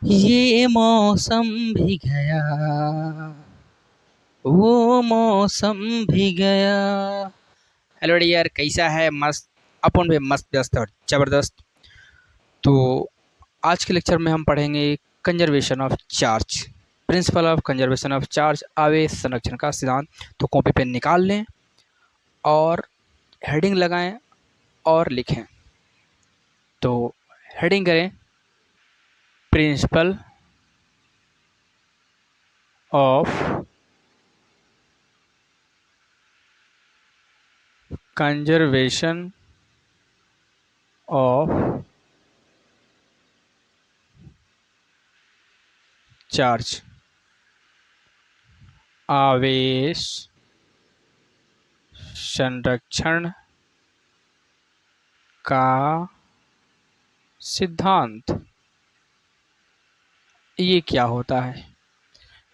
ये मौसम भी गया, वो मौसम भी गया। हेलो डियर, कैसा है? मस्त। अपन भी मस्त व्यस्त और जबरदस्त। तो आज के लेक्चर में हम पढ़ेंगे conservation of charge, principle of conservation of charge, आवेश संरक्षण का सिद्धांत। तो कॉपी पेन निकाल लें और हेडिंग लगाएं और लिखें। तो हेडिंग करें principle of conservation of charge, आवेश संरक्षण का सिद्धांत। ये क्या होता है?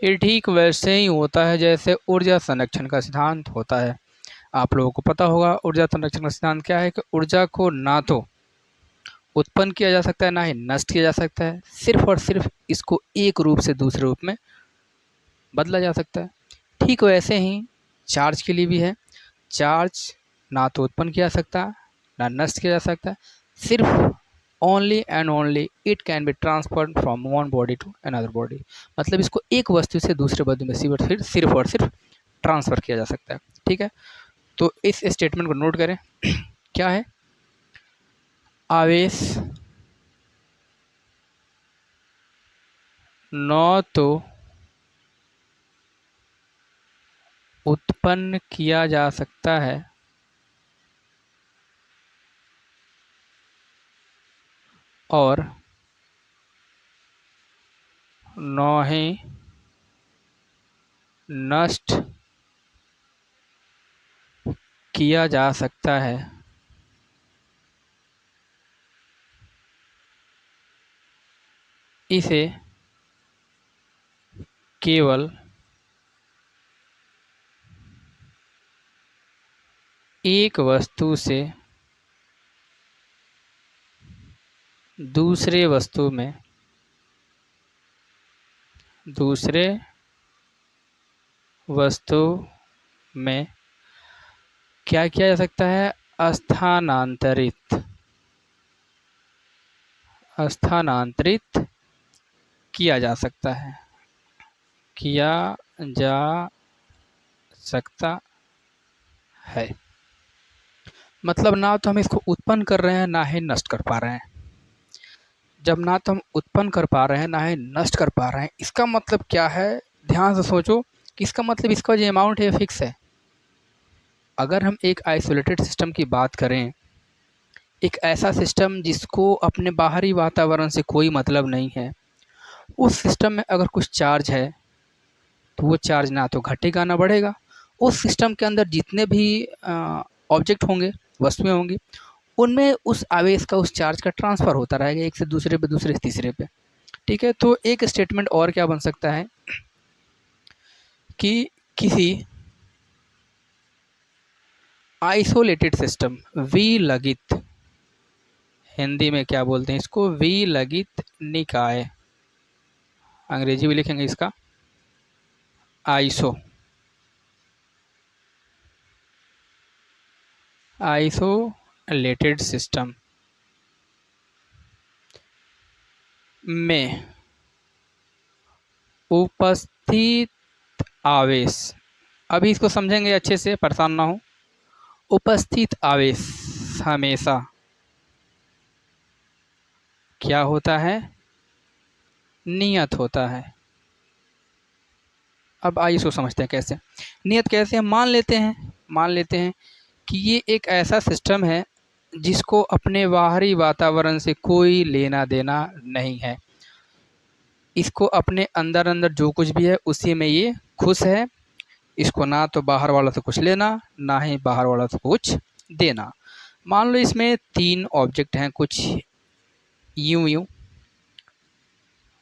ये ठीक वैसे ही होता है जैसे ऊर्जा संरक्षण का सिद्धांत होता है। आप लोगों को पता होगा ऊर्जा संरक्षण का सिद्धांत क्या है, कि ऊर्जा को ना तो उत्पन्न किया जा सकता है, ना ही नष्ट किया जा सकता है। सिर्फ और सिर्फ इसको एक रूप से दूसरे रूप में बदला जा सकता है। ठीक वैसे ही चार्ज के लिए भी है। चार्ज ना तो उत्पन्न किया जा सकता, ना नष्ट किया जा सकता, सिर्फ only and only it can be transferred from one body to another body. मतलब इसको एक वस्तु से दूसरे वस्तु में सिर्फ और सिर्फ ट्रांसफ़र किया जा सकता है। ठीक है, तो इस स्टेटमेंट को नोट करें। क्या है? आवेश न तो उत्पन्न किया जा सकता है और न ही नष्ट किया जा सकता है। इसे केवल एक वस्तु से दूसरे वस्तु में क्या किया जा सकता है? स्थानांतरित किया जा सकता है, किया जा सकता है। मतलब ना तो हम इसको उत्पन्न कर रहे हैं, ना ही नष्ट कर पा रहे हैं। जब ना तो हम उत्पन्न कर पा रहे हैं, ना ही नष्ट कर पा रहे हैं, इसका मतलब क्या है? ध्यान से सोचो कि इसका मतलब इसका जो अमाउंट है फिक्स है। अगर हम एक आइसोलेटेड सिस्टम की बात करें, एक ऐसा सिस्टम जिसको अपने बाहरी वातावरण से कोई मतलब नहीं है, उस सिस्टम में अगर कुछ चार्ज है तो वो चार्ज ना तो घटेगा ना बढ़ेगा। उस सिस्टम के अंदर जितने भी ऑब्जेक्ट होंगे, वस्तुएं होंगी, उनमें उस आवेश का, उस चार्ज का ट्रांसफ़र होता रहेगा, एक से दूसरे पे, दूसरे से तीसरे पे। ठीक है, तो एक स्टेटमेंट और क्या बन सकता है कि किसी आइसोलेटेड सिस्टम, विलगित, हिंदी में क्या बोलते हैं इसको? विलगित निकाय। अंग्रेजी भी लिखेंगे इसका आइसोलेटेड सिस्टम में उपस्थित आवेश। अभी इसको समझेंगे अच्छे से, परेशान ना हो। उपस्थित आवेश हमेशा क्या होता है? नियत होता है। अब आइए इसको समझते हैं कैसे। नियत कैसे? मान लेते हैं कि ये एक ऐसा सिस्टम है जिसको अपने बाहरी वातावरण से कोई लेना देना नहीं है। इसको अपने अंदर अंदर जो कुछ भी है उसी में ये खुश है। इसको ना तो बाहर वाला से कुछ लेना, ना ही बाहर वाला से कुछ देना। मान लो इसमें 3 ऑब्जेक्ट हैं, कुछ यूं यूं,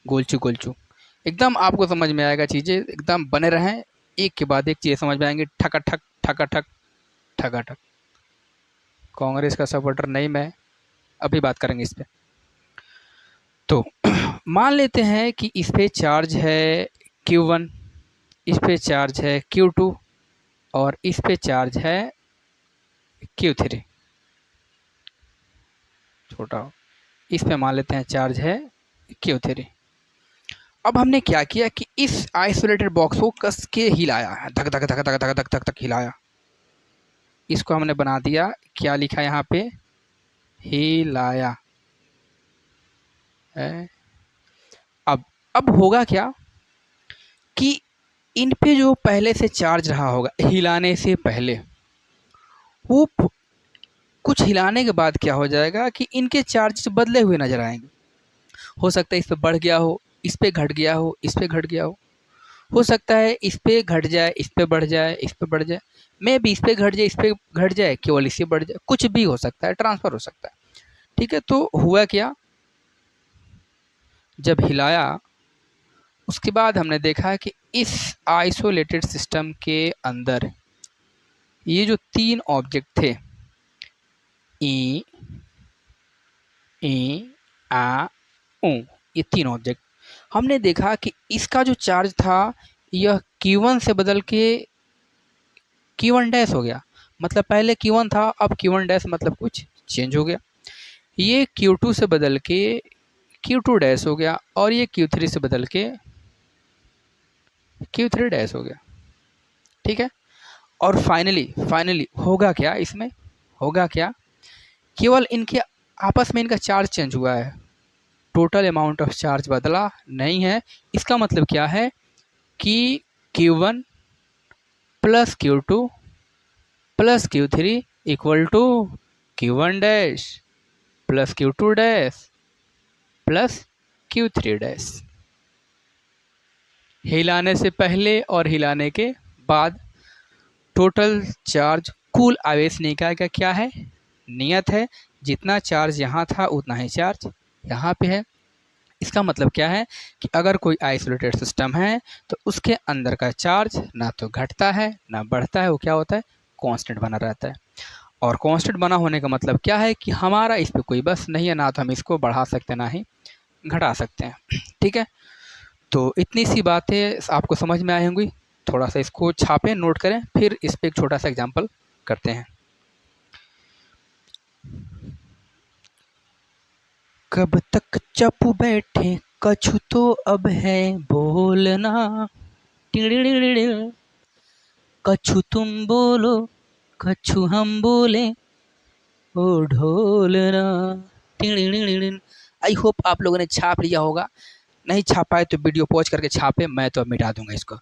गोलचू गोलचू। एकदम आपको समझ में आएगा, चीज़ें एकदम बने रहें, एक के बाद एक चीज़ें समझ में आएंगी। ठकाठक ठकाठक ठकाठक। कांग्रेस का सपोर्टर नहीं मैं, अभी बात करेंगे इस पे। तो मान लेते हैं कि इस पे चार्ज है Q1, इस पे चार्ज है Q2 और इस पे चार्ज है Q3। छोटा हो, इस पे मान लेते हैं चार्ज है Q3। अब हमने क्या किया कि इस आइसोलेटेड बॉक्स को कस के हिलाया है, धक धक धक धक धक धक धक धक हिलाया। इसको हमने बना दिया, क्या लिखा यहाँ पे, हिलाया है। अब होगा क्या कि इन पे जो पहले से चार्ज रहा होगा हिलाने से पहले, वो कुछ हिलाने के बाद क्या हो जाएगा कि इनके चार्ज बदले हुए नजर आएंगे। हो सकता है इस पे बढ़ गया हो, इस पे घट गया हो, इस पे घट गया हो सकता है इस पे घट जाए, इस पे बढ़ जाए, इस पे बढ़ जाए, मे भी इस पे घट जाए, इस पे घट जाए, केवल इससे बढ़ जाए, कुछ भी हो सकता है, ट्रांसफर हो सकता है। ठीक है, तो हुआ क्या, जब हिलाया उसके बाद हमने देखा कि इस आइसोलेटेड सिस्टम के अंदर ये जो तीन ऑब्जेक्ट थे, ई ई आ ऊ, ये तीन ऑब्जेक्ट, हमने देखा कि इसका जो चार्ज था यह Q1 से बदल के Q1 डैश हो गया। मतलब पहले Q1 था, अब Q1 डैश, मतलब कुछ चेंज हो गया। ये Q2 से बदल के Q2 डैश हो गया और ये Q3 से बदल के Q3 डैश हो गया। ठीक है, और फाइनली होगा क्या, इसमें होगा क्या, केवल इनके आपस में इनका चार्ज चेंज हुआ है, टोटल अमाउंट ऑफ चार्ज बदला नहीं है। इसका मतलब क्या है कि Q1 plus Q2 plus Q3 equal to Q1 dash plus Q2 dash plus Q3 dash. हिलाने से पहले और हिलाने के बाद टोटल चार्ज, कुल आवेश निकाय का क्या है, नियत है, जितना चार्ज यहाँ था उतना ही चार्ज यहाँ पे है। इसका मतलब क्या है कि अगर कोई आइसोलेटेड सिस्टम है तो उसके अंदर का चार्ज ना तो घटता है ना बढ़ता है, वो क्या होता है, कांस्टेंट बना रहता है। और कांस्टेंट बना होने का मतलब क्या है कि हमारा इस पर कोई बस नहीं है, ना तो हम इसको बढ़ा सकते हैं ना ही घटा सकते हैं। ठीक है, तो इतनी सी बातें आपको समझ में आई होंगी। थोड़ा सा इसको छापें, नोट करें, फिर इस पर एक छोटा सा एग्जाम्पल करते हैं। कब तक चुप बैठे, कछु तो अब है बोलना, कछु तुम बोलो कछु हम बोले, ओ ढोलना। आई होप आप लोगों ने छाप लिया होगा, नहीं छापाए तो वीडियो पॉज करके छापे, मैं तो अब मिटा दूंगा इसको।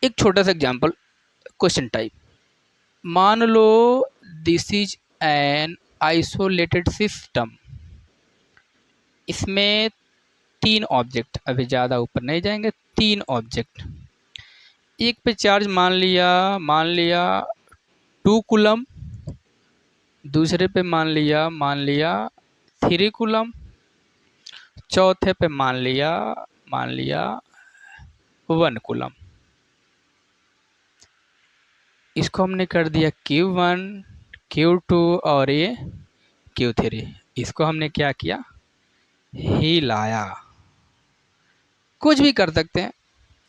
एक छोटा सा एग्जांपल, क्वेश्चन टाइप, मान लो this is an isolated system, इसमें तीन ऑब्जेक्ट, अभी ज़्यादा ऊपर नहीं जाएंगे, तीन ऑब्जेक्ट, एक पे चार्ज मान लिया 2 कूलम, दूसरे पे मान लिया 3 कूलम, चौथे पे मान लिया 1 कूलम। इसको हमने कर दिया Q1 Q2 और ये Q3। इसको हमने क्या किया, हिलाया। कुछ भी कर सकते हैं,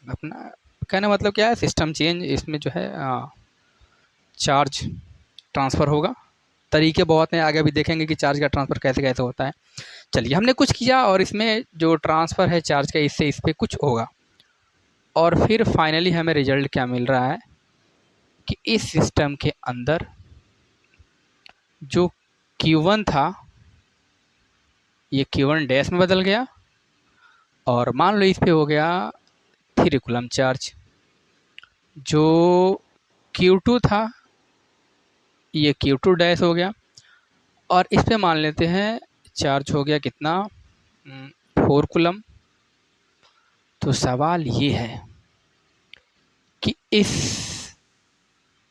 अपना कहने मतलब क्या है, सिस्टम चेंज, इसमें जो है चार्ज ट्रांसफ़र होगा। तरीके बहुत हैं, आगे भी देखेंगे कि चार्ज का ट्रांसफ़र कैसे कैसे होता है। चलिए, हमने कुछ किया और इसमें जो ट्रांसफ़र है चार्ज का, इससे इस पर कुछ होगा, और फिर फाइनली हमें रिजल्ट क्या मिल रहा है कि इस सिस्टम के अंदर जो Q1 था ये Q1 डैश में बदल गया, और मान लो इस पे हो गया 3 कूलम चार्ज। जो Q2 था ये Q2 डैश हो गया, और इस पे मान लेते हैं चार्ज हो गया कितना, 4 कूलम। तो सवाल ये है इस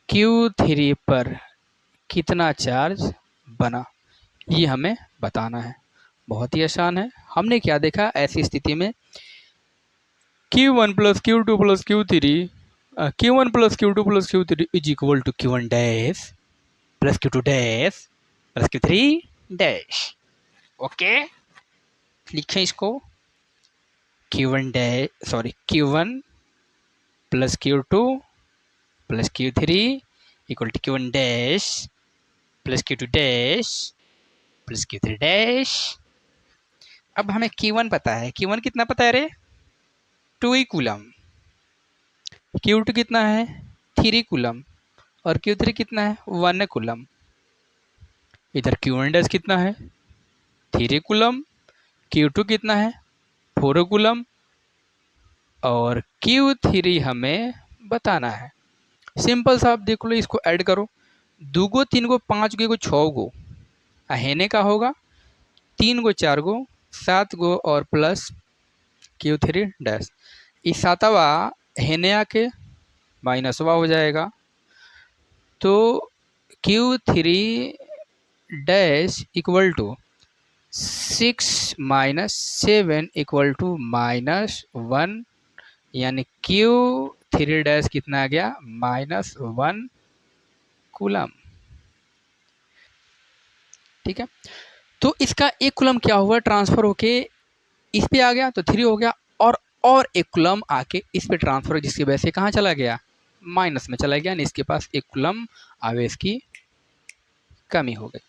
Q3 पर कितना चार्ज बना, ये हमें बताना है। बहुत ही आसान है। हमने क्या देखा ऐसी स्थिति में, Q1 plus Q2 plus Q3 Q1 plus Q2 plus Q3 is equal to Q1 dash plus Q2 dash plus Q3 dash. Okay, लिखें इसको, Q1 dash Q1 plus Q2 plus Q3 equal to Q1 dash plus Q2 dash plus Q3 dash. अब हमें Q1 पता है, Q1 कितना पता है रे, 2 कूलम। Q2 कितना है, 3 कूलम। और Q3 कितना है, 1 कूलम। इधर Q1 डैश कितना है, 3 कूलम। Q2 कितना है, 4 कूलम। और Q3 हमें बताना है। सिंपल सा, आप देख लो, इसको ऐड करो, 2 गो 3 गो 5 गो 6 गो हेने का होगा, 3 गो 4 गो 7 गो और प्लस Q3 डैश। इस सातवा हेने आके माइनसवा हो जाएगा, तो Q3 dash equal to 6 minus 7 equal to -1, यानी Q3 डैश कितना आ गया, -1 कूलम। ठीक है, तो इसका 1 कूलम क्या हुआ, ट्रांसफर होके इस पे आ गया तो 3 हो गया, और 1 कूलम आके इस पे ट्रांसफर, जिसकी वजह से कहाँ चला गया, माइनस में चला गया, यानी इसके पास 1 कूलम आवेश की कमी हो गई।